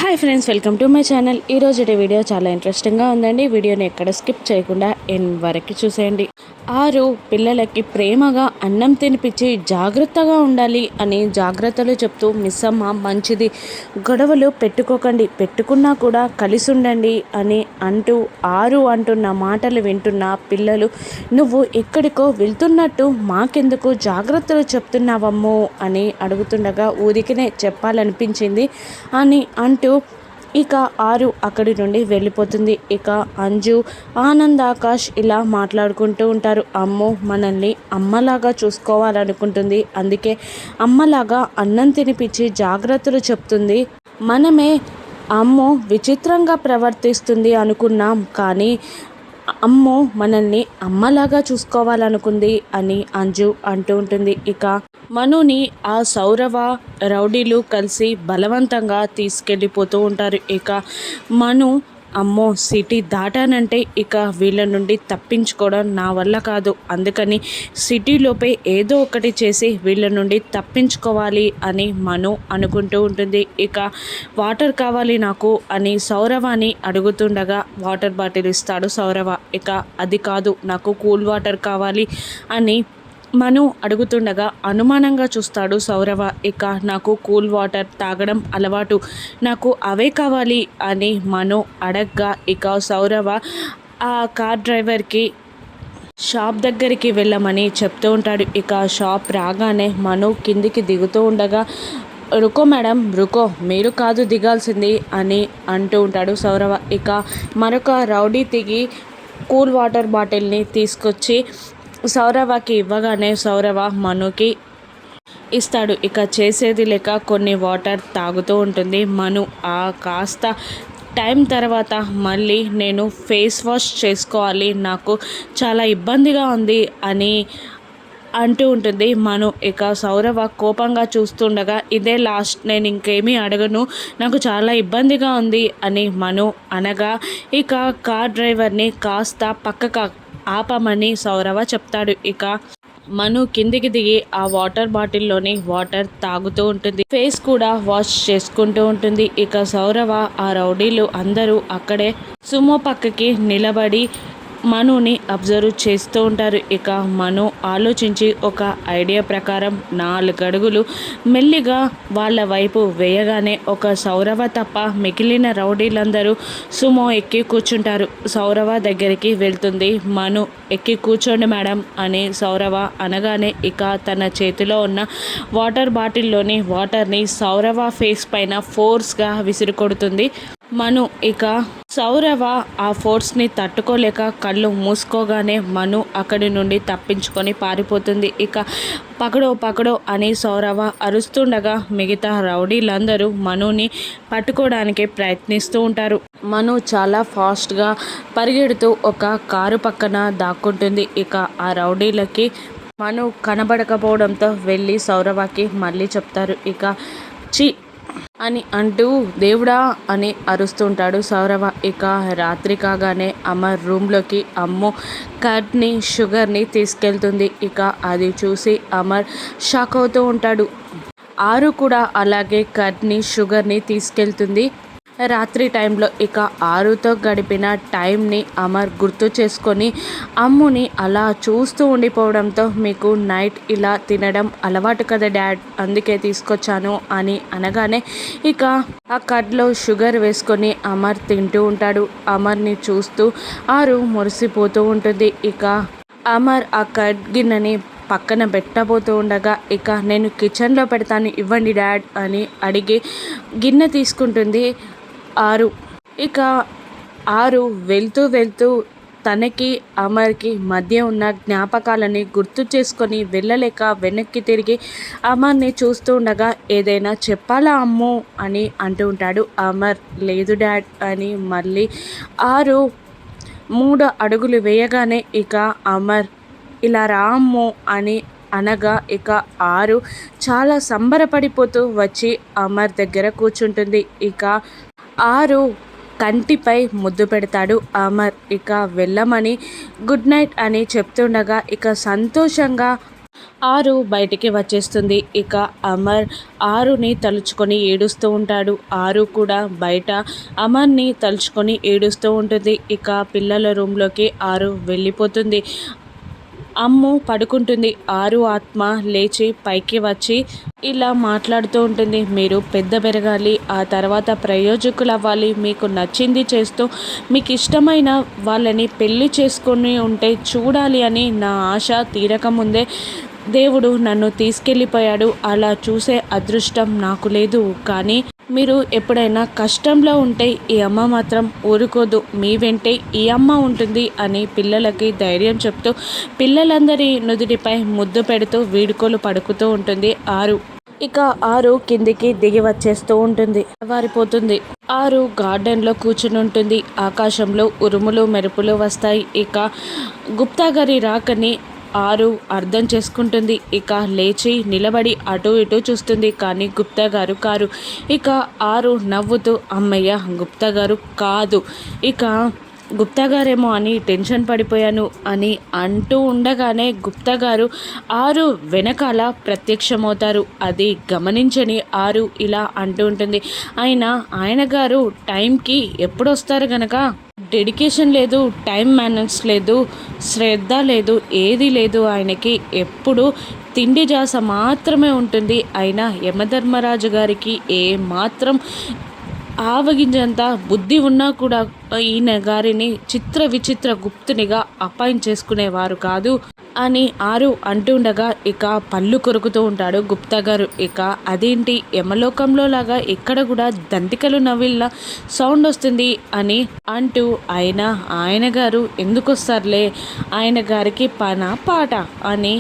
Hi friends, welcome to my channel. ఈరోజు video చాలా ఇంట్రెస్టింగ్గా ఉందండి. వీడియోని ఎక్కడ స్కిప్ చేయకుండా ఎండ్ వరకు చూసేయండి. ఆరు పిల్లలకి ప్రేమగా అన్నం తినిపించి జాగ్రత్తగా ఉండాలి అని జాగ్రత్తలు చెప్తూ మిస్సమ్మ మంచిది, గొడవలు పెట్టుకోకండి, పెట్టుకున్నా కూడా కలిసి ఉండండి అని ఆరు అంటున్న మాటలు వింటున్న పిల్లలు, నువ్వు ఎక్కడికో వెళ్తున్నట్టు మాకెందుకు జాగ్రత్తలు చెప్తున్నావమ్మో అని అడుగుతుండగా ఊరికినే చెప్పాలనిపించింది అని ఇక ఆరు అక్కడి నుండి వెళ్ళిపోతుంది. ఇక అంజు, ఆనంద్, ఆకాష్ ఇలా మాట్లాడుకుంటూ ఉంటారు. అమ్మో, మనల్ని అమ్మలాగా చూసుకోవాలనుకుంటుంది, అందుకే అమ్మలాగా అన్నం తినిపించి జాగ్రత్తలు చెప్తుంది. మనమే అమ్మో విచిత్రంగా ప్రవర్తిస్తుంది అనుకున్నాం, కానీ అమ్మో మనల్ని అమ్మలాగా చూసుకోవాలనుకుంది అని అంజు అంటూ ఉంటుంది. ఇక మనుని ఆ సౌరవ రౌడీలు కలిసి బలవంతంగా తీసుకెళ్ళిపోతూ ఉంటారు. ఇక మను, అమ్మో సిటీ దాటానంటే ఇక వీళ్ళ నుండి తప్పించుకోవడం నా వల్ల కాదు, అందుకని సిటీలోపే ఏదో ఒకటి చేసి వీళ్ళ నుండి తప్పించుకోవాలి అని మను అనుకుంటూ ఉంటుంది. ఇక వాటర్ కావాలి నాకు అని సౌరవాని అడుగుతుండగా వాటర్ బాటిల్ ఇస్తాడు సౌరవ. ఇక అది కాదు, నాకు కూల్ వాటర్ కావాలి అని మను అడుగుతుండగా అనుమానంగా చూస్తాడు సౌరవ. ఇక నాకు కూల్ వాటర్ తాగడం అలవాటు, నాకు అవే కావాలి అని మను అడగ్గా ఇక సౌరవ ఆ కార్ డ్రైవర్కి షాప్ దగ్గరికి వెళ్ళమని చెప్తూ ఉంటాడు. ఇక షాప్ రాగానే మను కిందికి దిగుతూ ఉండగా, రుకో మేడం రుకో, మీరు కాదు దిగాల్సింది అని అంటూ ఉంటాడు సౌరవ. ఇక మరొక రౌడీ దిగి కూల్ వాటర్ బాటిల్ని తీసుకొచ్చి సౌరవకి ఇవ్వగానే సౌరవ మనుకి ఇస్తాడు. ఇక చేసేది లేక కొన్ని వాటర్ తాగుతూ ఉంటుంది మను. ఆ కాస్త టైం తర్వాత మళ్ళీ నేను ఫేస్ వాష్ చేసుకోవాలి, నాకు చాలా ఇబ్బందిగా ఉంది అని అంటూ ఉంటుంది మను. ఇక సౌరవ కోపంగా చూస్తుండగా, ఇదే లాస్ట్, నేను ఇంకేమీ అడగను, నాకు చాలా ఇబ్బందిగా ఉంది అని మను అనగా ఇక కార్ డ్రైవర్ని కాస్త పక్కకు ఆపమని సౌరవ చెప్తాడు. ఇక మను కిందికి దిగి ఆ వాటర్ బాటిల్లోని వాటర్ తాగుతూ ఉంటుంది, ఫేస్ కూడా వాష్ చేసుకుంటూ ఉంటుంది. ఇక సౌరవ, ఆ రౌడీలు అందరూ అక్కడే సుమో పక్కకి నిలబడి మనుని అబ్జర్వ్ చేస్తూ ఉంటారు. ఇక మను ఆలోచించి ఒక ఐడియా ప్రకారం 4 అడుగులు మెల్లిగా వాళ్ళ వైపు వేయగానే ఒక సౌరవ తప్ప మిగిలిన రౌడీలందరూ సుమో ఎక్కి కూర్చుంటారు. సౌరవ దగ్గరికి వెళ్తుంది మను. ఎక్కి కూర్చోండి మేడం అని సౌరవ అనగానే ఇక తన చేతిలో ఉన్న వాటర్ బాటిల్లోని వాటర్ని సౌరవ ఫేస్ పైన ఫోర్స్గా విసిరికొడుతుంది మను. ఇక సౌరవ ఆ ఫోర్స్ని తట్టుకోలేక కళ్ళు మూసుకోగానే మను అక్కడి నుండి తప్పించుకొని పారిపోతుంది. ఇక పకడో అని సౌరవ అరుస్తుండగా మిగతా రౌడీలందరూ మనుని పట్టుకోవడానికి ప్రయత్నిస్తూ ఉంటారు. మను చాలా ఫాస్ట్గా పరిగెడుతూ ఒక కారు పక్కన దాక్కుంటుంది. ఇక ఆ రౌడీలకి మను కనబడకపోవడంతో వెళ్ళి సౌరవకి మళ్ళీ చెప్తారు. ఇక చి అని అంటూ దేవుడా అని అరుస్తుంటాడు సౌరవ. ఇక రాత్రి కాగానే అమర్ రూమ్లోకి అమ్ము కర్డ్ని, షుగర్ని తీసుకెళ్తుంది. ఇక అది చూసి అమర్ షాక్ అవుతూ ఉంటాడు. ఆరు కూడా అలాగే కర్డ్ని, షుగర్ని తీసుకెళ్తుంది. రాత్రి టైంలో ఇక ఆరుతో గడిపిన టైంని అమర్ గుర్తు చేసుకొని అమ్ముని అలా చూస్తూ ఉండిపోవడంతో, మీకు నైట్ ఇలా తినడం అలవాటు కదా డాడ్, అందుకే తీసుకొచ్చాను అని అనగానే ఇక ఆ కడ్లో షుగర్ వేసుకొని అమర్ తింటూ ఉంటాడు. అమర్ని చూస్తూ ఆరు మురిసిపోతూ ఉంటుంది. ఇక అమర్ ఆ కడ్ గిన్నెని పక్కన పెట్టబోతూ ఉండగా, ఇక నేను కిచెన్లో పెడతాను ఇవ్వండి డాడ్ అని అడిగి గిన్నె తీసుకుంటుంది ఆరు. ఇక ఆరు వెళ్తూ తనకి అమర్కి మధ్య ఉన్న జ్ఞాపకాలని గుర్తు చేసుకొని వెళ్ళలేక వెనక్కి తిరిగి అమర్ని చూస్తూ ఉండగా, ఏదైనా చెప్పాలా అమ్ము అని అంటూ ఉంటాడు అమర్. లేదు డాడ్ అని మళ్ళీ ఆరు 3 అడుగులు వేయగానే ఇక అమర్ ఇలా రా అమ్ము అని అనగా ఇక ఆరు చాలా సంబరపడిపోతూ వచ్చి అమర్ దగ్గర కూర్చుంటుంది. ఇక ఆరు కంటిపై ముద్దు పెడతాడు అమర్. ఇక వెళ్ళమని గుడ్ నైట్ అని చెప్తుండగా ఇక సంతోషంగా ఆరు బయటికి వచ్చేస్తుంది. ఇక అమర్ ఆరుని తలుచుకొని ఏడుస్తూ ఉంటాడు. ఆరు కూడా బయట అమర్ని తలుచుకొని ఏడుస్తూ ఉంటుంది. ఇక పిల్లల రూమ్లోకి ఆరు వెళ్ళిపోతుంది. అమ్ము పడుకుంటుంది. ఆరు ఆత్మ లేచి పైకి వచ్చి ఇలా మాట్లాడుతూ ఉంటుంది. మీరు పెద్ద పెరగాలి, ఆ తర్వాత ప్రయోజకులు అవ్వాలి, మీకు నచ్చింది చేస్తూ మీకు ఇష్టమైన వాళ్ళని పెళ్లి చేసుకొని ఉంటే చూడాలి అని నా ఆశ తీరకముందే దేవుడు నన్ను తీసుకెళ్ళిపోయాడు. అలా చూసే అదృష్టం నాకు లేదు. కానీ మీరు ఎప్పుడైనా కష్టంలో ఉంటే ఈ అమ్మ మాత్రం ఊరుకోదు, మీ వెంటే ఈ అమ్మ ఉంటుంది అని పిల్లలకి ధైర్యం చెప్తూ పిల్లలందరి నుదుటిపై ముద్దు పెడుతూ వీడుకోలు పడుకుతూ ఉంటుంది ఆరు. ఇక ఆరు కిందికి దిగి వచ్చేస్తూ ఉంటుంది. వారిపోతుంది. ఆరు గార్డెన్లో కూర్చుని ఉంటుంది. ఆకాశంలో ఉరుములు మెరుపులు వస్తాయి. ఇక గుప్తా గారి రాకని ఆరు అర్థం చేసుకుంటుంది. ఇక లేచి నిలబడి అటు ఇటు చూస్తుంది. కానీ గుప్తా గారు కారు. ఇక ఆరు నవ్వుతూ అమ్మయ్య గుప్తా గారు కాదు, ఇక గుప్తా గారేమో అని టెన్షన్ పడిపోయాను అని అంటూ ఉండగానే గుప్తా గారు ఆరు వెనకాల ప్రత్యక్షమవుతారు. అది గమనించని ఆరు ఇలా అంటూ ఉంటుంది, ఆయన గారు టైంకి ఎప్పుడు వస్తారు గనక డెడికేషన్ లేదు, టైం మేనేజ్ లేదు, శ్రద్ధ లేదు, ఏది లేదు ఆయనకి. ఎప్పుడు తిండి జాస మాత్రమే ఉంటుంది. అయినా యమధర్మరాజు గారికి ఏ మాత్రం ఆవగింజంత బుద్ధి ఉన్నా కూడా ఈయన గారిని చిత్ర విచిత్ర గుప్తునిగా అపాయించేసుకునేవారు కాదు అని ఆరు అంటుండగా ఇక పళ్ళు కొరుకుతూ ఉంటాడు గుప్తా గారు. ఇక అదేంటి యమలోకంలో లాగా ఇక్కడ కూడా దంతికలు నవ్విళ్ళ సౌండ్ వస్తుంది అని అంటూ ఆయన గారు ఎందుకు వస్తారులే, ఆయన గారికి పన పాట అని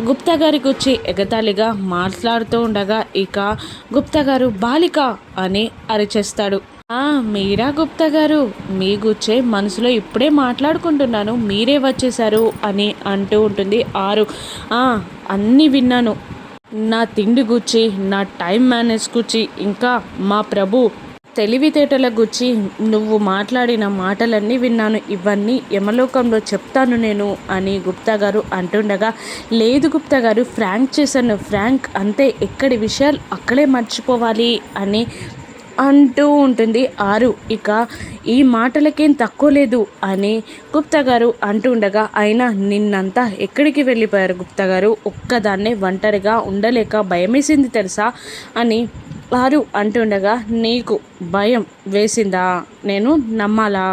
గుప్తా గారికి వచ్చి ఎగతాళిగా మాట్లాడుతూ ఉండగా ఇక గుప్తా గారు బాలిక అని అరిచేస్తాడు. మీరా గుప్తా గారు, మీ గుచ్చే మనసులో ఇప్పుడే మాట్లాడుకుంటున్నాను, మీరే వచ్చేశారు అని అంటూ ఉంటుంది ఆరు. అన్నీ విన్నాను, నా తిండి గుచ్చి, నా టైం మేనేజ్ గుచ్చి, ఇంకా మా ప్రభు తెలివితేటల గుచ్చి నువ్వు మాట్లాడిన మాటలన్నీ విన్నాను, ఇవన్నీ యమలోకంలో చెప్తాను నేను అని గుప్తా గారు అంటుండగా లేదు గుప్తా గారు, ఫ్రాంక్ చేశాను, ఫ్రాంక్ అంతే, ఎక్కడి విషయాలు అక్కడే మర్చిపోవాలి అని అంటూ ఉంటుంది ఆరు. ఇక ఈ మాటలకేం తక్కువ లేదు అని గుప్తా గారు అంటుండగా అయినా నిన్నంతా ఎక్కడికి వెళ్ళిపోయారు గుప్తా గారు, ఒక్కదాన్నే ఒంటరిగా ఉండలేక భయమేసింది తెలుసా అని ఆరు అంటుండగా నీకు భయం వేసిందా, నేను నమ్మాలా,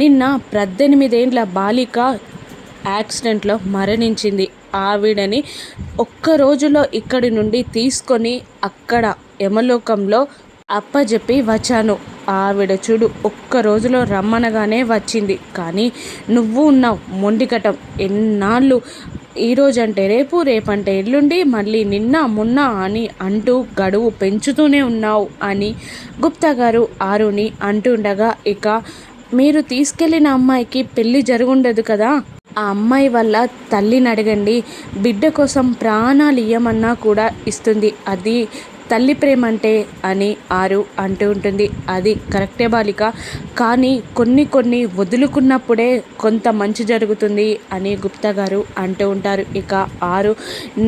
నిన్న 18 ఏళ్ల బాలిక యాక్సిడెంట్లో మరణించింది, ఆవిడని ఒక్క రోజులో ఇక్కడి నుండి తీసుకొని అక్కడ యమలోకంలో అప్పజెప్పి వచ్చాను, ఆవిడ చూడు ఒక్క రోజులో రమ్మనగానే వచ్చింది, కానీ నువ్వు ఉన్నావు మొండికటం, ఎన్నాళ్ళు ఈరోజంటే రేపు, రేపంటే ఎల్లుండి, మళ్ళీ నిన్న మొన్న అని అంటూ గడువు పెంచుతూనే ఉన్నావు అని గుప్తా గారు ఆరుని అంటుండగా ఇక మీరు తీసుకెళ్ళిన అమ్మాయికి పెళ్ళి జరుగుండదు కదా, ఆ అమ్మాయి వల్ల తల్లిని అడగండి, బిడ్డ కోసం ప్రాణాలు ఇయ్యమన్నా కూడా ఇస్తుంది, అది తల్లి ప్రేమ అంటే అని ఆరు అంటూ ఉంటుంది. అది కరెక్టే బాలిక, కానీ కొన్ని వదులుకున్నప్పుడే కొంత మంచి జరుగుతుంది అని గుప్తా గారు అంటూ ఉంటారు. ఇక ఆరు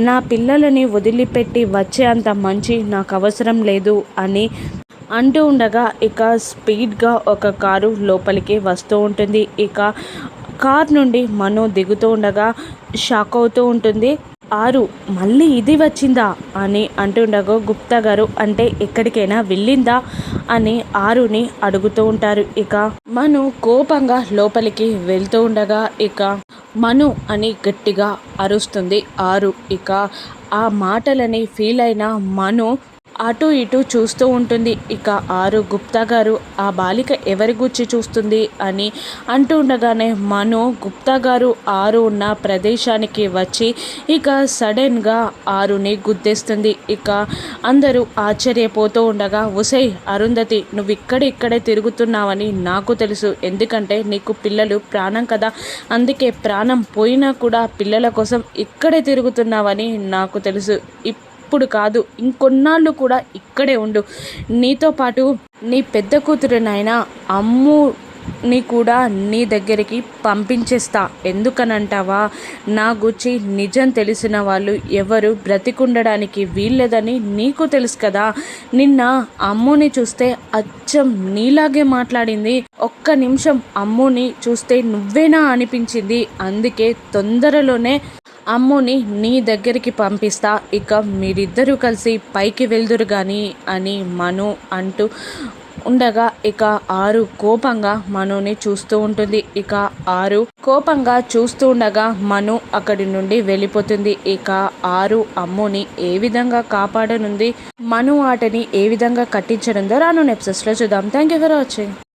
నా పిల్లలని వదిలిపెట్టి వచ్చే అంత మంచి నాకు అవసరం లేదు అని అంటూ ఉండగా ఇక స్పీడ్గా ఒక కారు లోపలికి వస్తూ ఉంటుంది. ఇక కార్ నుండి మను దిగుతూ ఉండగా షాక్ అవుతూ ఉంటుంది. ఆరు మళ్ళీ ఇది వచ్చిందా అని అంటుండగా గుప్తా గారు అంటే ఎక్కడికైనా వెళ్ళిందా అని ఆరుని అడుగుతూ ఉంటారు. ఇక మను కోపంగా లోపలికి వెళ్తూ ఉండగా ఇక మను అని గట్టిగా అరుస్తుంది ఆరు. ఇక ఆ మాటలని ఫీల్ అయిన మను అటు ఇటు చూస్తూ ఉంటుంది. ఇక ఆరు గుప్తా గారు ఆ బాలిక ఎవరి గుచ్చి చూస్తుంది అని అంటూ ఉండగానే మను గుప్తా గారు ఆరు ఉన్న ప్రదేశానికి వచ్చి ఇక సడన్గా ఆరుని గుద్దేస్తుంది. ఇక అందరూ ఆశ్చర్యపోతూ ఉండగా ఉసై అరుంధతి, నువ్వు ఇక్కడే తిరుగుతున్నావని నాకు తెలుసు, ఎందుకంటే నీకు పిల్లలు ప్రాణం కదా, అందుకే ప్రాణం పోయినా కూడా పిల్లల కోసం ఇక్కడే తిరుగుతున్నావని నాకు తెలుసు, ఇప్పుడు కాదు ఇంకొన్నాళ్ళు కూడా ఇక్కడే ఉండు, నీతో పాటు నీ పెద్ద కూతురునైనా అమ్ము ని కూడా నీ దగ్గరికి పంపించేస్తా. ఎందుకనంటావా, నా గురించి నిజం తెలిసిన వాళ్ళు ఎవరు బ్రతికుండడానికి వీల్లేదని నీకు తెలుసు కదా. నిన్న అమ్ముని చూస్తే అచ్చం నీలాగే మాట్లాడింది. ఒక్క నిమిషం అమ్ముని చూస్తే నువ్వేనా అనిపించింది. అందుకే తొందరలోనే అమ్ముని నీ దగ్గరికి పంపిస్తా. ఇక మీరిద్దరూ కలిసి పైకి వెళ్దురు కానీ అని మను అంటూ ఉండగా ఇక ఆరు కోపంగా మనుని చూస్తూ ఉంటుంది. ఇక ఆరు కోపంగా చూస్తూ ఉండగా మను అక్కడి నుండి వెళ్ళిపోతుంది. ఇక ఆరు అమ్ముని ఏ విధంగా కాపాడనుంది, మను ఆటని ఏ విధంగా కట్టించనుందో రాను ఎపిసోడ్స్లో చూద్దాం. Thank you for watching.